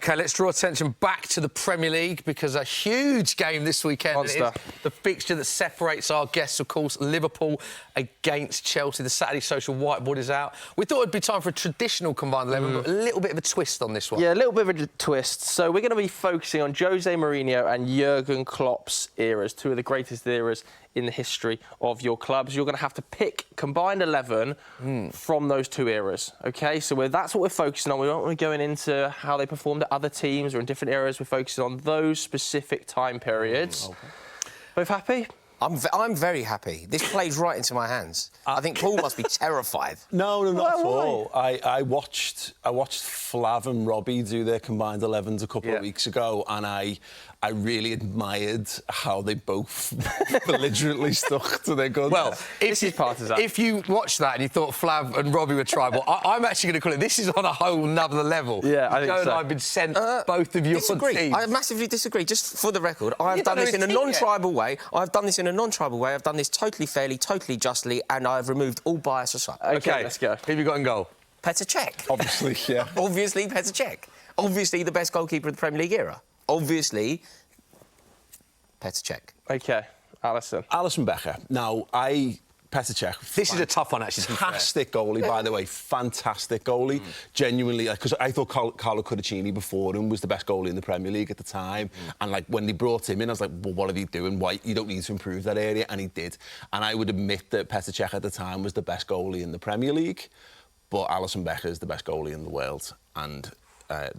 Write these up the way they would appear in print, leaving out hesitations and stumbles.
OK, let's draw attention back to the Premier League because a huge game this weekend. Monster. It is the fixture that separates our guests, of course, Liverpool against Chelsea. The Saturday social whiteboard is out. We thought it'd be time for a traditional combined 11, but a little bit of a twist on this one. Yeah, a little bit of a twist. So we're going to be focusing on Jose Mourinho and Jurgen Klopp's eras, two of the greatest eras in the history of your clubs. You're going to have to pick combined 11 from those two eras, OK? So that's what we're focusing on. We aren't really going into how they performed at other teams or in different eras. We're focusing on those specific time periods. Okay. Both happy? I'm very happy. This plays right into my hands. I think Paul must be terrified. No, not at all. I watched Flav and Robbie do their combined 11s a couple of weeks ago, and I really admired how they both belligerently stuck to their guns. Well, if you watched that and you thought Flav and Robbie were tribal, I'm actually going to call it, this is on a whole nother level. Yeah, I think so. Joe and I have been sent both of your teams. I massively disagree. Just for the record, I've done this in a non-tribal way. I've done this totally fairly, totally justly, and I've removed all bias aside. OK, let's go. Who have you got in goal? Petr Cech. Obviously, yeah. Obviously, Petr Cech. Obviously, the best goalkeeper of the Premier League era. Obviously, Petr Cech. OK, Alisson Becker. Now, Petr Cech. This is a tough one, actually. Fantastic goalie, by the way. Fantastic goalie. Genuinely, because I thought Carlo Cudicini before him was the best goalie in the Premier League at the time. And, when they brought him in, I was like, well, what are they doing? Why? You don't need to improve that area. And he did. And I would admit that Petr Cech at the time was the best goalie in the Premier League. But Alisson Becker is the best goalie in the world. And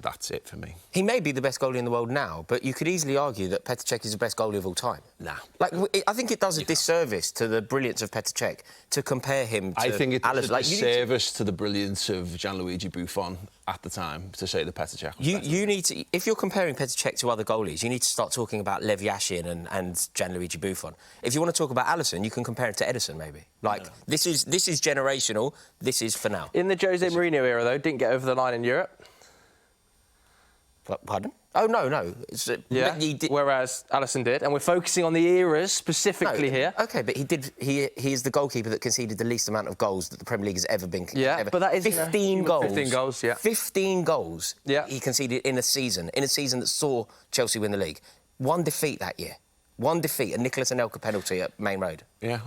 that's it for me. He may be the best goalie in the world now, but you could easily argue that Petr Cech is the best goalie of all time. Nah. I think it does a disservice to the brilliance of Petr Cech to compare him to I think it does Alisson. a disservice to the brilliance of Gianluigi Buffon at the time to say that Petr Cech was better. You need to... If you're comparing Petr Cech to other goalies, you need to start talking about Lev Yashin and Gianluigi Buffon. If you want to talk about Alisson, you can compare it to Edison, maybe. This is generational. This is for now. In the Jose Mourinho era, though, didn't get over the line in Europe. Pardon? Oh, no. Whereas Alisson did, and we're focusing on the eras specifically here. OK, but he is the goalkeeper that conceded the least amount of goals that the Premier League has ever been. Yeah, but that is 15 goals. 15 goals, yeah. 15 goals. Yeah. He conceded in a season that saw Chelsea win the league. One defeat that year. One defeat, a Nicolas Anelka penalty at Main Road. Yeah,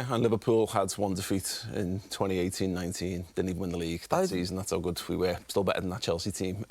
and Liverpool had one defeat in 2018-19. Didn't even win the league that season. That's how good we were. Still better than that Chelsea team.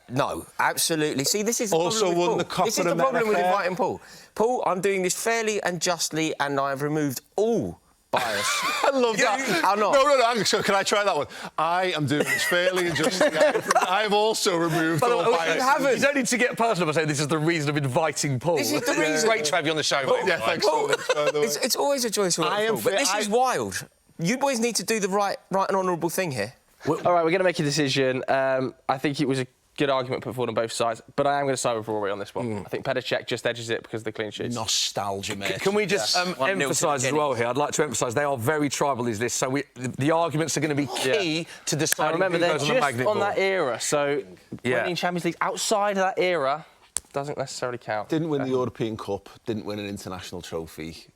No, absolutely. See, this is also won the Copa This is the problem with inviting Paul. Paul, I'm doing this fairly and justly, and I've removed all bias. I love that. I'm not. No. So can I try that one? I am doing this fairly and justly. I have also removed all bias. You haven't. You don't need to get personal by saying this is the reason of inviting Paul. This is the reason. Great to have you on the show, mate. Yeah, thanks Paul, so much, by the way. It's always a joy to work with Paul, but this is wild. You boys need to do the right and honourable thing here. All right, we're going to make a decision. I think it was a good argument put forward on both sides, but I am going to side with Rory on this one. I think Petr Cech just edges it because of the clean sheets. Nostalgia, mate. Can we just emphasise as well here? I'd like to emphasise they are very tribal, these lists, so the arguments are going to be key to deciding remember, who goes on the magnet on board. that era, so winning Champions League outside of that era doesn't necessarily count. Didn't win the European Cup, didn't win an international trophy.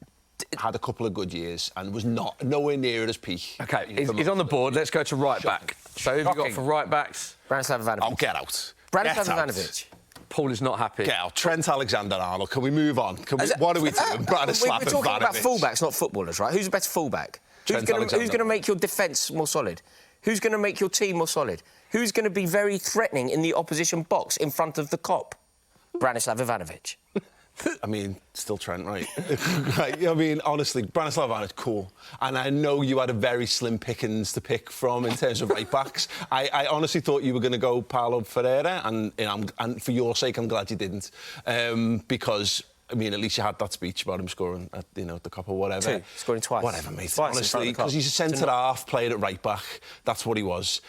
Had a couple of good years and was nowhere near at his peak. OK, he's on the board. Let's go to right-back. So who have you got for right-backs? Branislav Ivanovic. Oh, get out. Branislav Ivanovic. Paul is not happy. Get out. Trent Alexander-Arnold. Can we move on? What are we doing? Branislav We're talking about fullbacks, not footballers, right? Who's the better fullback? Who's going to make your defence more solid? Who's going to make your team more solid? Who's going to be very threatening in the opposition box in front of the Kop? Branislav Ivanovic. I mean, still Trent, right? Honestly, Branislav Ivanovic, cool. And I know you had a very slim pickings to pick from in terms of right-backs. I honestly thought you were going to go Paulo Ferreira, and for your sake, I'm glad you didn't. Because, at least you had that speech about him scoring at, the Cup or whatever. Scoring twice. Whatever, mate. Twice honestly, because he's a centre-half, played at right-back. That's what he was.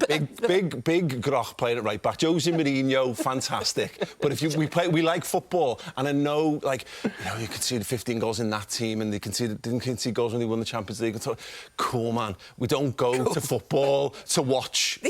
Big Groch playing at right back. Jose Mourinho, fantastic. But if we like football, and I know, you could see the 15 goals in that team, and didn't concede goals when they won the Champions League. Cool, man. We don't go to football to watch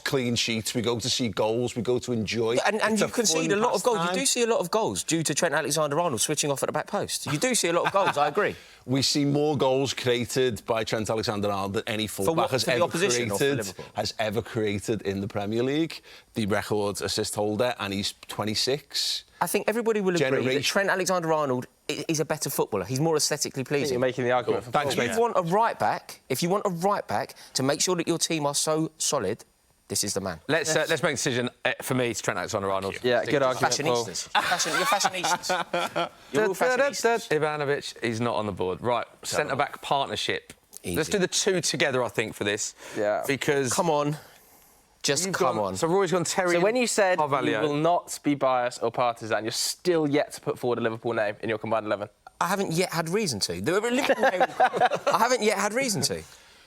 clean sheets. We go to see goals. We go to enjoy. And you concede a lot of goals. You do see a lot of goals due to Trent Alexander-Arnold switching off at the back post. You do see a lot of goals. I agree. We see more goals created by Trent Alexander-Arnold than any fullback has ever created. has ever created in the Premier League. The record assist holder, and he's 26. I think everybody will agree that Trent Alexander-Arnold is a better footballer. He's more aesthetically pleasing. You're making the argument for Thanks, mate. If you want a right back, to make sure that your team are so solid, this is the man. Let's make a decision. For me, it's Trent Alexander-Arnold. Yeah, good argument, Paul. You're fashionistas. You're all fashionistas. Ivanovic, he's not on the board. Right, centre-back partnership. Easy. Let's do the two together, I think, for this. Yeah. Because... Come on. Just come on. So Rory's gone Terry. So when you said Carvalho. you will not be biased or partisan, you're still yet to put forward a Liverpool name in your combined 11. I haven't yet had reason to. I haven't yet had reason to.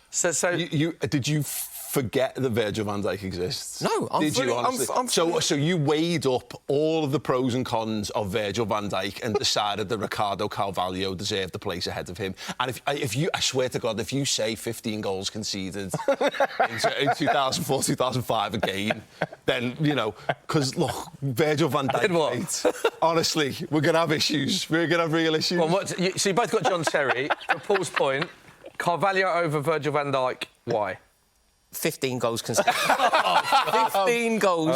So Did you forget that Virgil van Dijk exists? No, Did you honestly? So you weighed up all of the pros and cons of Virgil van Dijk and decided that Ricardo Carvalho deserved the place ahead of him. And if you, I swear to God, if you say 15 goals conceded in 2004, 2005 again, then, you know, because, look, Virgil van Dijk, mate, honestly, we're going to have issues. We're going to have real issues. Well, so you both got John Terry. For Paul's point, Carvalho over Virgil van Dijk. Why? 15 goals conceded. 15 goals.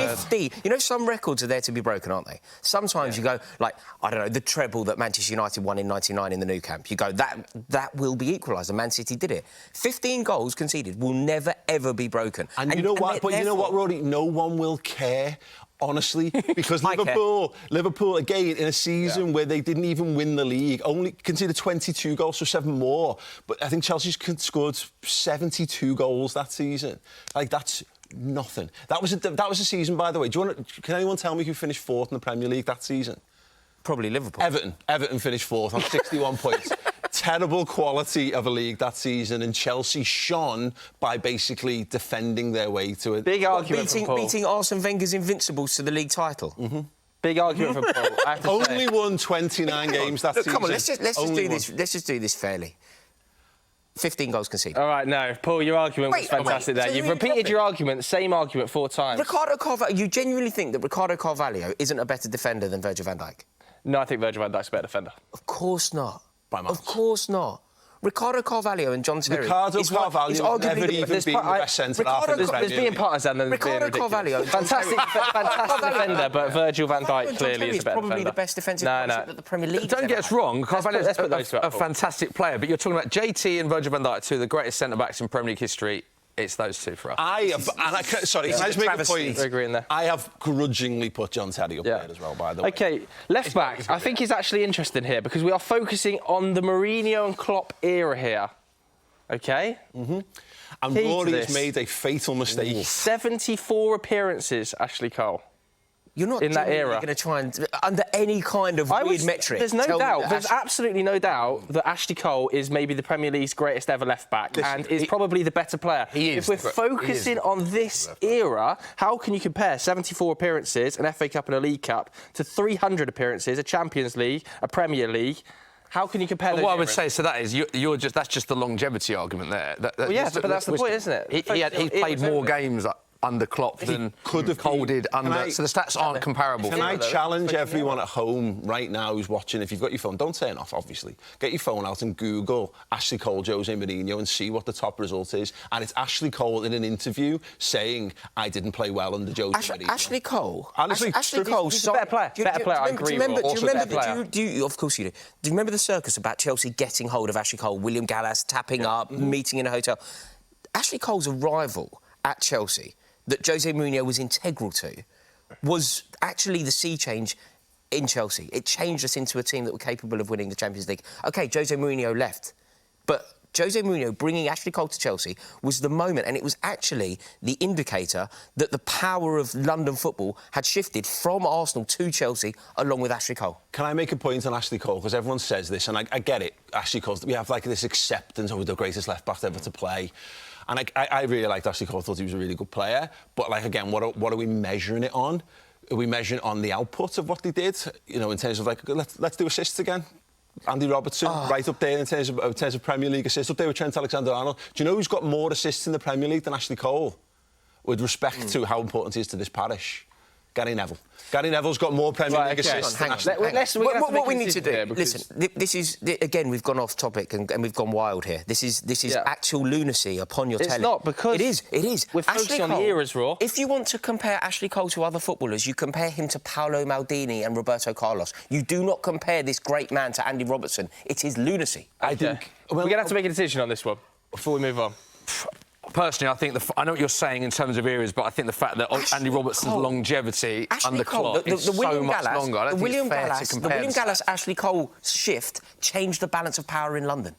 15. You know, some records are there to be broken, aren't they? Sometimes you go, like, I don't know, the treble that Manchester United won in '99 in the Nou Camp. You go, that will be equalised, and Man City did it. 15 goals conceded will never, ever be broken. And you know what? But you know what, Rory? No one will care. Honestly, because Liverpool, again, in a season where they didn't even win the league, only conceded 22 goals, so 7 more. But I think Chelsea's scored 72 goals that season. Like, that's nothing. That was a season, by the way. Can anyone tell me who finished 4th in the Premier League that season? Probably Liverpool. Everton finished 4th on 61 points. Terrible quality of a league that season, and Chelsea shone by basically defending their way to it. Big argument for Paul. Beating Arsene Wenger's Invincibles to the league title. Mm-hmm. Big argument for Paul. I have to Only won 29 games that season. Come on, let's just do this fairly. 15 goals conceded. All right, no, Paul, your argument was fantastic there. You've repeated your argument, same argument 4 times. Ricardo Carvalho, you genuinely think that Ricardo Carvalho isn't a better defender than Virgil van Dijk? No, I think Virgil van Dijk's a better defender. Of course not. Of course not. Ricardo Carvalho and John Terry. Ricardo Carvalho never even been the best centre-half in the Premier League. There's being partisan and Ricardo Carvalho. Fantastic defender, but Virgil van Dijk clearly is a better defender. Probably the best defensive partnership that the Premier League. Don't get us wrong, Carvalho's a fantastic player, but you're talking about JT and Virgil van Dijk, two of the greatest centre-backs in Premier League history. It's those two for us. Can I just make a point? We're agreeing there. I have grudgingly put John Terry up there as well, by the way. OK, left back, I think is actually interesting here because we are focusing on the Mourinho and Klopp era here. OK? Mm-hmm. And Rory has made a fatal mistake. 74 appearances, Ashley Cole. You're not in that era going to try and, under any kind of weird metric. There's no doubt. There's absolutely no doubt that Ashley Cole is maybe the Premier League's greatest ever left back and is probably the better player. If we're focusing on this era, how can you compare 74 appearances, an FA Cup and a League Cup, to 300 appearances, a Champions League, a Premier League? How can you compare those? What I would say, so that is, that's just the longevity argument there. But that's the point, isn't it? He played more games under Klopp than Cole did under... So the stats aren't comparable. Can I challenge everyone at home right now who's watching, if you've got your phone, don't turn off, obviously. Get your phone out and Google Ashley Cole, Jose Mourinho and see what the top result is. And it's Ashley Cole in an interview saying, I didn't play well under Jose Mourinho. Ashley Cole? Ashley Cole, he's a better player. I agree with you. Of course you do. Do you remember the circus about Chelsea getting hold of Ashley Cole, William Gallas tapping up, meeting in a hotel? Ashley Cole's arrival at Chelsea that Jose Mourinho was integral to was actually the sea change in Chelsea. It changed us into a team that were capable of winning the Champions League. OK, Jose Mourinho left, but Jose Mourinho bringing Ashley Cole to Chelsea was the moment, and it was actually the indicator that the power of London football had shifted from Arsenal to Chelsea along with Ashley Cole. Can I make a point on Ashley Cole? Because everyone says this, and I get it. Ashley Cole, we have like this acceptance of the greatest left-back ever to play. And I really liked Ashley Cole, thought he was a really good player. But, like, again, what are we measuring it on? Are we measuring it on the output of what they did? You know, in terms of, like, let's do assists again. Andy Robertson, right up there in terms of Premier League assists, up there with Trent Alexander-Arnold. Do you know who's got more assists in the Premier League than Ashley Cole? With respect to how important he is to this parish. Gary Neville. Gary Neville's got more Premier League assists. Hang on. What we need to do... Listen, this is... Again, we've gone off topic and we've gone wild here. This is actual lunacy upon your telly. It's not, because... It is. We're focusing on the eras, Raw. If you want to compare Ashley Cole to other footballers, you compare him to Paolo Maldini and Roberto Carlos. You do not compare this great man to Andy Robertson. It is lunacy. I think... We're going to have to make a decision on this one before we move on. Personally, I think I know what you're saying in terms of eras, but I think the fact that Andy Robertson's longevity under Klopp is so much longer. I don't think it's fair to compare. The William Gallas, Ashley Cole shift changed the balance of power in London.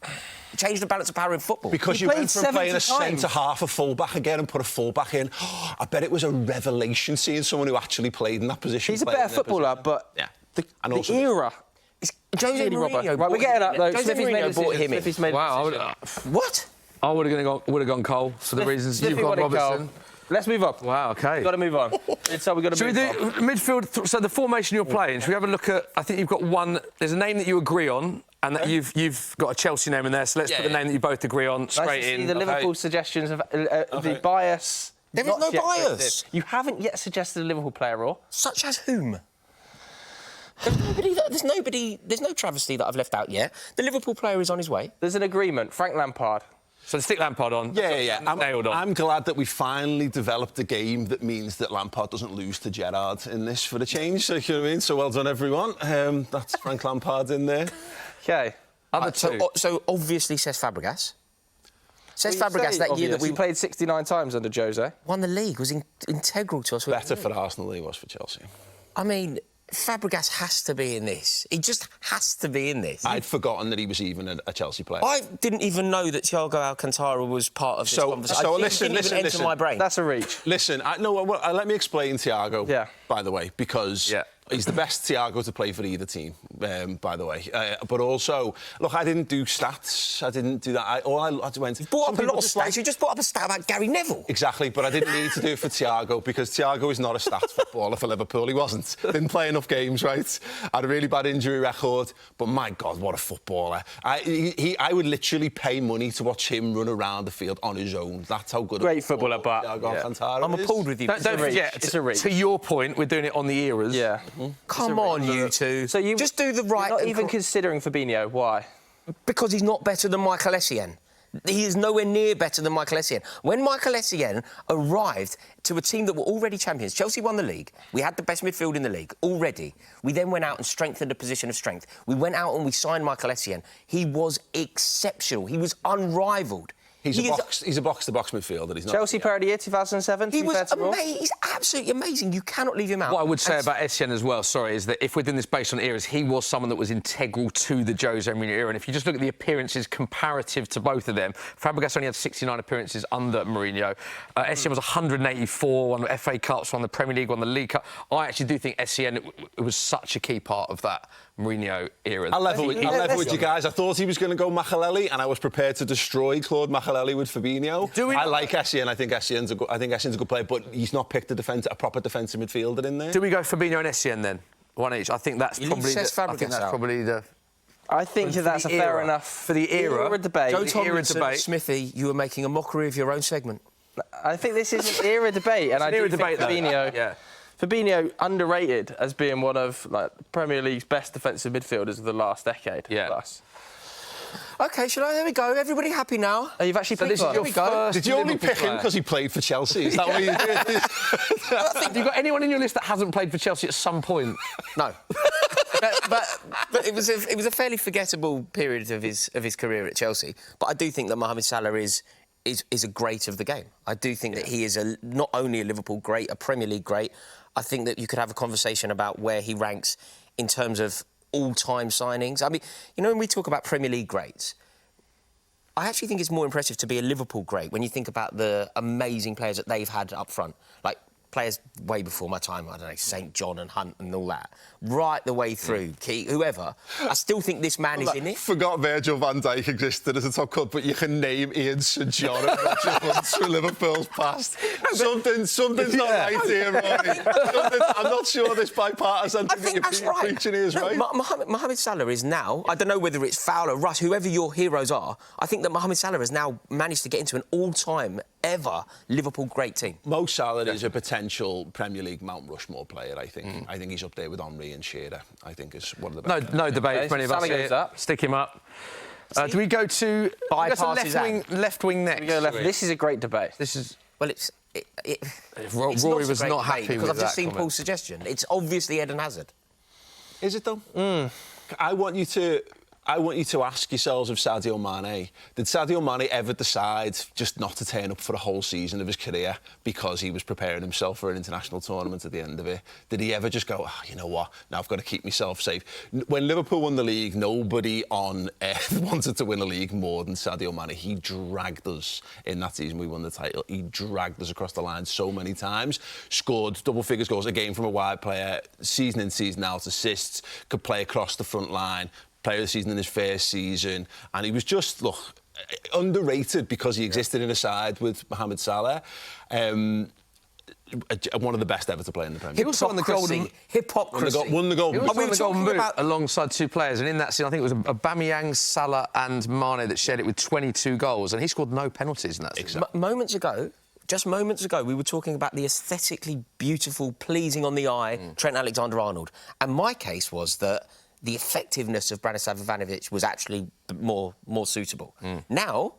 It changed the balance of power in football. Because you went from playing a centre-half, a full-back again, and put a full-back in. I bet it was a revelation seeing someone who actually played in that position. He's a better footballer, but the era... Jose Mourinho. Right, we're getting up, though. Jose Mourinho brought him in. Wow. What? I would have gone Cole for the reasons you've got, Robertson. Let's move on. Wow, OK. Got to move on. So we've got to move on. Midfield, so the formation you're playing, should we have a look at... I think you've got one... There's a name that you agree on, and that you've got a Chelsea name in there, so let's put the name that you both agree on straight in. The Liverpool suggestions of the bias... There is no bias. You haven't yet suggested a Liverpool player, Raw. Such as whom? There's no travesty that I've left out yet. The Liverpool player is on his way. There's an agreement. Frank Lampard. So stick Lampard on. Yeah. Nailed on. I'm glad that we finally developed a game that means that Lampard doesn't lose to Gerrard in this for a change. So, you know what I mean? So well done, everyone. That's Frank Lampard in there. OK. Other two. So obviously, says Fabregas. Says Fabregas that year that we played 69 times under Jose. Won the league, was integral to us. Better for Arsenal than he was for Chelsea. I mean... Fabregas has to be in this. He just has to be in this. I'd forgotten that he was even a Chelsea player. I didn't even know that Thiago Alcantara was part of this conversation. So listen, enter my brain. That's a reach. Listen, let me explain Thiago, by the way, because he's the best Thiago to play for either team, by the way. But also, look, I didn't do stats. I didn't do that. I went... You brought up a lot of stats. You just brought up a stat about Gary Neville. Exactly, but I didn't need to do it for Thiago because Thiago is not a stats footballer for Liverpool. He wasn't. Didn't play enough games, right? Had a really bad injury record, but my God, what a footballer. I would literally pay money to watch him run around the field on his own. That's how good Great footballer, but... Thiago Alcantara I'm appalled with you. Don't forget, it's a reach. To your point, we're doing it on the eras. Yeah. Come on, you two. So you just do the right... You're not even considering Fabinho. Why? Because he's not better than Michael Essien. He is nowhere near better than Michael Essien. When Michael Essien arrived to a team that were already champions, Chelsea won the league. We had the best midfield in the league already. We then went out and strengthened a position of strength. We went out and we signed Michael Essien. He was exceptional. He was unrivalled. He's a box-to-box midfielder. He's not. Chelsea Player of the Year 2007. He was amazing. He's absolutely amazing. You cannot leave him out. What I would say about Essien as well, is that if we're doing this based on eras, he was someone that was integral to the Jose Mourinho era. And if you just look at the appearances comparative to both of them, Fabregas only had 69 appearances under Mourinho. Essien was 184, won the FA Cups, won the Premier League, won the League Cup. I actually do think Essien was such a key part of that Mourinho era. I'll level with you guys. I thought he was going to go Makelele, and I was prepared to destroy Claude Makelele with Fabinho. I like Essien. I think Essien's a good player, but he's not picked a proper defensive midfielder in there. Do we go Fabinho and Essien then? One each. I think that's probably the... I think that's a fair enough for the era debate. Joe Tomlinson, Smithy, you were making a mockery of your own segment. I think this is an era debate, and I do think Fabinho. Fabinho underrated as being one of Premier League's best defensive midfielders of the last decade. Yeah. Plus. OK, there we go. Everybody happy now? Oh, you've actually picked one. Did you only pick him because he played for Chelsea? Is that what you did? Have you got anyone in your list that hasn't played for Chelsea at some point? No. but it was a fairly forgettable period of his career at Chelsea. But I do think that Mohamed Salah is a great of the game. I do think that he is not only a Liverpool great, a Premier League great. I think that you could have a conversation about where he ranks in terms of all-time signings. I mean, when we talk about Premier League greats, I actually think it's more impressive to be a Liverpool great when you think about the amazing players that they've had up front. Like, players way before my time, I don't know, St John and Hunt and all that, right the way through, Key, whoever. I still think this man is in it. Forgot Virgil van Dijk existed as a top club, but you can name Ian St John and Roger Hunt through Liverpool's past. Something's not right here, Rory. I'm not sure this bipartisan thing that you're preaching is right. Mohamed Salah is now, I don't know whether it's Fowler, Russ, whoever your heroes are, I think that Mohamed Salah has now managed to get into an all-time ever Liverpool great team. Mo Salah is a potential Premier League Mount Rushmore player, I think. I think he's up there with Henry and Shearer. I think is one of the best. No debate. Okay, Many of us Salah goes here. up. Stick him up. Do we go to left wing next? We go left. This is a great debate. This is. Well, Rory was not happy because with I've just that seen comment. Paul's suggestion. It's obviously Eden Hazard. Is it though? I want you to ask yourselves of Sadio Mane. Did Sadio Mane ever decide just not to turn up for a whole season of his career because he was preparing himself for an international tournament at the end of it? Did he ever just go, you know what, now I've got to keep myself safe? When Liverpool won the league, nobody on earth wanted to win a league more than Sadio Mane. He dragged us in that season we won the title. He dragged us across the line so many times, scored double figures goals, again from a wide player, season in, season out, assists, could play across the front line, player of the season in his first season, and he was just, underrated because he existed in a side with Mohamed Salah. One of the best ever to play in the Premier League. He also won the golden Hypocrisy. Won the golden. He also won the golden boot about alongside two players, and in that scene, I think it was Aubameyang, Salah, and Mane that shared it with 22 goals, and he scored no penalties in that season. Just moments ago, we were talking about the aesthetically beautiful, pleasing on the eye Trent Alexander-Arnold, and my case was that the effectiveness of Branislav Ivanovic was actually more suitable. Now,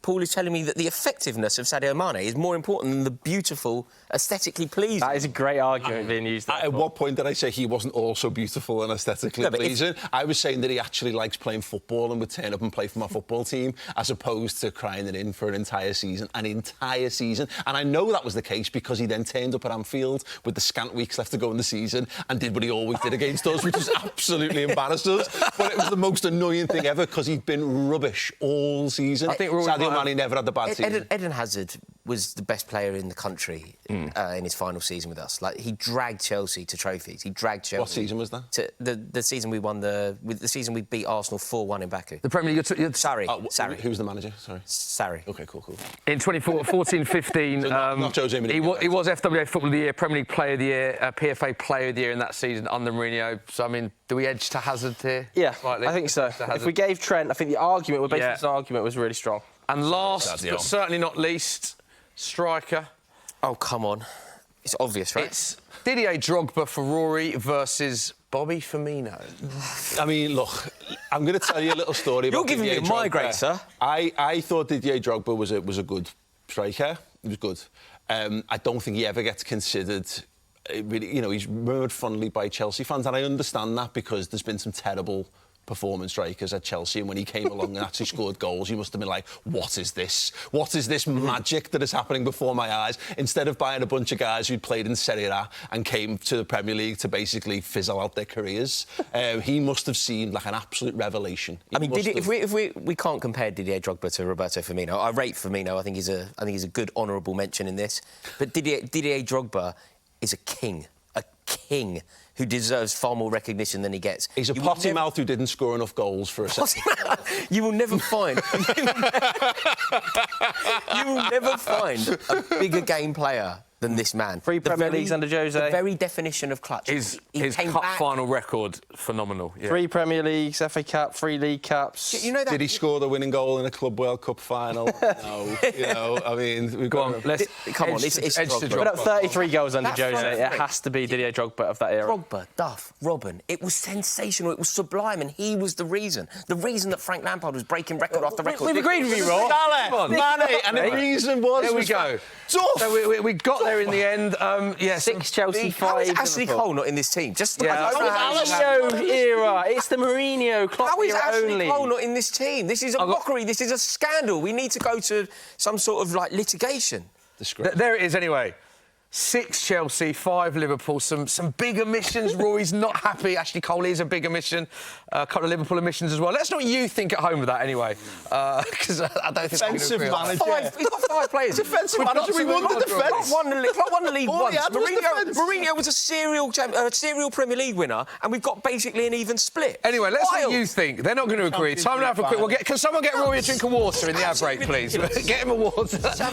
Paul is telling me that the effectiveness of Sadio Mane is more important than the beautiful, aesthetically pleasing. That is a great argument being used there. At what point did I say he wasn't also beautiful and aesthetically pleasing? I was saying that he actually likes playing football and would turn up and play for my football team as opposed to crying it in for an entire season. And I know that was the case because he then turned up at Anfield with the scant weeks left to go in the season and did what he always did against us, which was absolutely embarrassed us. But it was the most annoying thing ever because he'd been rubbish all season. I think Sadio Mane never had the bad season. Eden Hazard was the best player in the country in his final season with us. Like, he dragged Chelsea to trophies. He dragged Chelsea. What season was that? To the season we won the season we beat Arsenal 4-1 in Baku. The Premier League. Sarri. Who was the manager? Sorry. Sarri. OK, cool. In 2014-15, So not Jose Mourinho. he was FWA Footballer of the Year, Premier League Player of the Year, PFA Player of the Year in that season under Mourinho. So, I mean, do we edge to Hazard here? Yeah, slightly? I think so. If we gave Trent, I think the argument, this argument was really strong. And last, but certainly not least, striker. Oh, come on. It's obvious, right? It's Didier Drogba for Rory versus Bobby Firmino. I mean, look, I'm going to tell you a little story about You're giving Didier me a migraine, Drogba. sir. I thought Didier Drogba was a good striker. He was good. I don't think he ever gets considered. Really, he's remembered fondly by Chelsea fans, and I understand that because there's been some terrible performance strikers at Chelsea, and when he came along and actually scored goals, you must have been like, what is this? What is this magic that is happening before my eyes? Instead of buying a bunch of guys who'd played in Serie A and came to the Premier League to basically fizzle out their careers, he must have seemed like an absolute revelation. If we can't compare Didier Drogba to Roberto Firmino, I rate Firmino. I think he's a good honourable mention in this. But Didier Drogba is a king who deserves far more recognition than he gets. He's a potty mouth who didn't score enough goals for a second. You will never find a bigger game player than this man. Three Premier Leagues under Jose. The very definition of clutch. His cup final record, phenomenal. Yeah. 3 Premier Leagues, FA Cup, 3 League Cups. You know that? Did he score the winning goal in a Club World Cup final? No. I mean, we've got... It's Drogba. Put up 33 goals under That's Jose. right. It has to be Didier Drogba of that era. Drogba, Duff, Robben. It was sensational. It was sublime, and he was the reason. The reason that Frank Lampard was breaking record after record. We've agreed with you, Rory. Mane, and the reason was... There we go. So we got there in the end. 6 Chelsea, 5 How is Ashley Liverpool. Cole not in this team? Just Yeah. Mourinho era. It's the Mourinho Klopp How is era Ashley only. Cole not in this team? This is a mockery. This is a scandal. We need to go to some sort of litigation. There it is anyway. 6 Chelsea, 5 Liverpool, some big omissions. Rory's not happy. Ashley Cole is a big omission. A couple of Liverpool omissions as well. Let's know what you think at home with that anyway. Because I don't think Defensive manager. He's got 5 players. Defensive manager, we won the defence. Klopp won the league All once. he had was defence. Mourinho was a serial Premier League winner, and we've got basically an even split. Anyway, let's know Wild. what you think. They're not going to agree. Time now for a quick... Can someone get Rory a drink of water in the ad break, please? Get him a water.